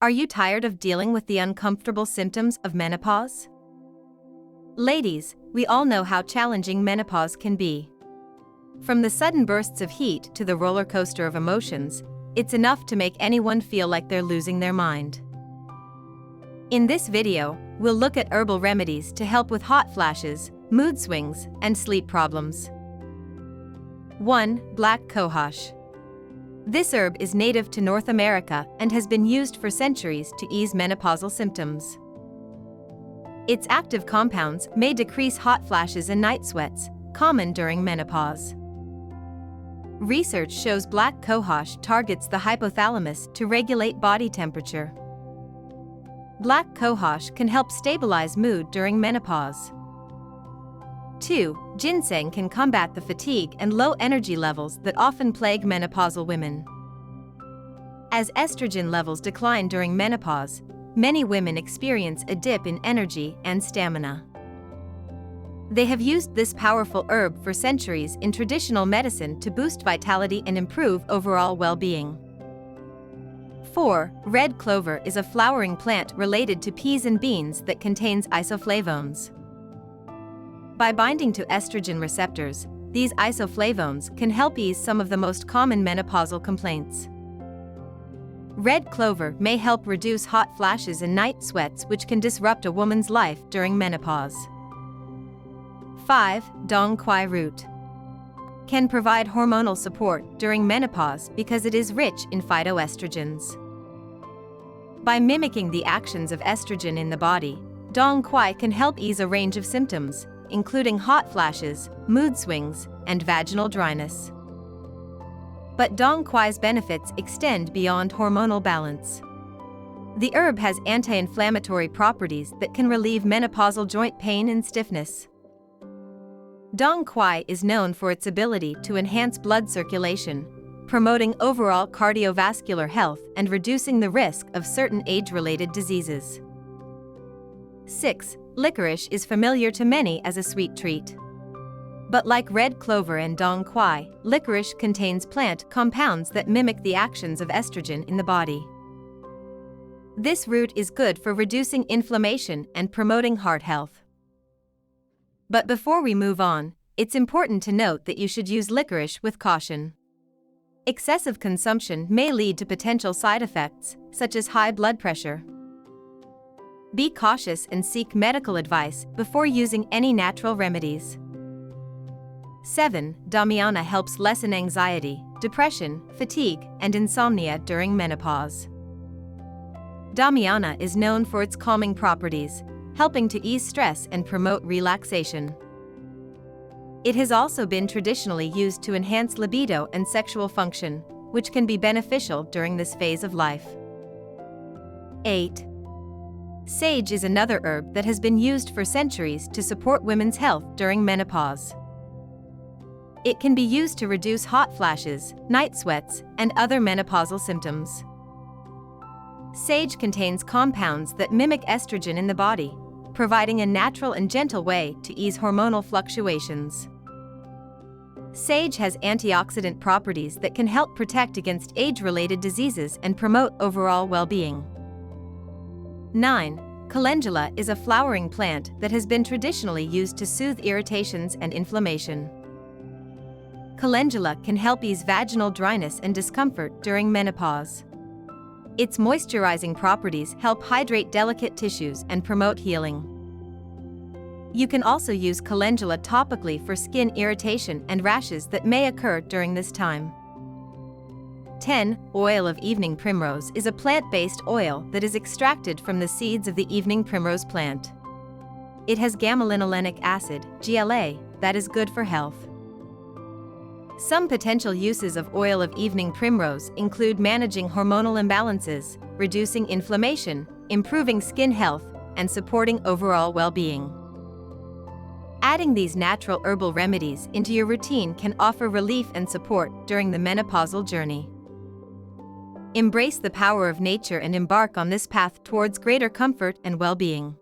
Are you tired of dealing with the uncomfortable symptoms of menopause? Ladies, we all know how challenging menopause can be. From the sudden bursts of heat to the roller coaster of emotions, it's enough to make anyone feel like they're losing their mind. In this video, we'll look at herbal remedies to help with hot flashes, mood swings, and sleep problems. 1. Black cohosh. This herb is native to North America and has been used for centuries to ease menopausal symptoms. Its active compounds may decrease hot flashes and night sweats, common during menopause. Research shows black cohosh targets the hypothalamus to regulate body temperature. Black cohosh can help stabilize mood during menopause. 2. Ginseng can combat the fatigue and low energy levels that often plague menopausal women. As estrogen levels decline during menopause, many women experience a dip in energy and stamina. They have used this powerful herb for centuries in traditional medicine to boost vitality and improve overall well-being. 4. Red clover is a flowering plant related to peas and beans that contains isoflavones. By binding to estrogen receptors, these isoflavones can help ease some of the most common menopausal complaints. Red clover may help reduce hot flashes and night sweats, which can disrupt a woman's life during menopause. 5. Dong quai root can provide hormonal support during menopause because it is rich in phytoestrogens. By mimicking the actions of estrogen in the body, dong quai can help ease a range of symptoms, including hot flashes, mood swings, and vaginal dryness. But dong quai's benefits extend beyond hormonal balance. The herb has anti-inflammatory properties that can relieve menopausal joint pain and stiffness. Dong quai is known for its ability to enhance blood circulation, promoting overall cardiovascular health and reducing the risk of certain age-related diseases. 6. Licorice is familiar to many as a sweet treat. But like red clover and dong quai, licorice contains plant compounds that mimic the actions of estrogen in the body. This root is good for reducing inflammation and promoting heart health. But before we move on, it's important to note that you should use licorice with caution. Excessive consumption may lead to potential side effects, such as high blood pressure. Be cautious and seek medical advice before using any natural remedies. 7. Damiana helps lessen anxiety, depression, fatigue, and insomnia during menopause. Damiana is known for its calming properties, helping to ease stress and promote relaxation. It has also been traditionally used to enhance libido and sexual function, which can be beneficial during this phase of life. 8. Sage is another herb that has been used for centuries to support women's health during menopause. It can be used to reduce hot flashes, night sweats, and other menopausal symptoms. Sage contains compounds that mimic estrogen in the body, providing a natural and gentle way to ease hormonal fluctuations. Sage has antioxidant properties that can help protect against age-related diseases and promote overall well-being. 9. Calendula is a flowering plant that has been traditionally used to soothe irritations and inflammation. Calendula can help ease vaginal dryness and discomfort during menopause. Its moisturizing properties help hydrate delicate tissues and promote healing. You can also use calendula topically for skin irritation and rashes that may occur during this time. 10. Oil of evening primrose is a plant-based oil that is extracted from the seeds of the evening primrose plant. It has gamma-linolenic acid, GLA, that is good for health. Some potential uses of oil of evening primrose include managing hormonal imbalances, reducing inflammation, improving skin health, and supporting overall well-being. Adding these natural herbal remedies into your routine can offer relief and support during the menopausal journey. Embrace the power of nature and embark on this path towards greater comfort and well-being.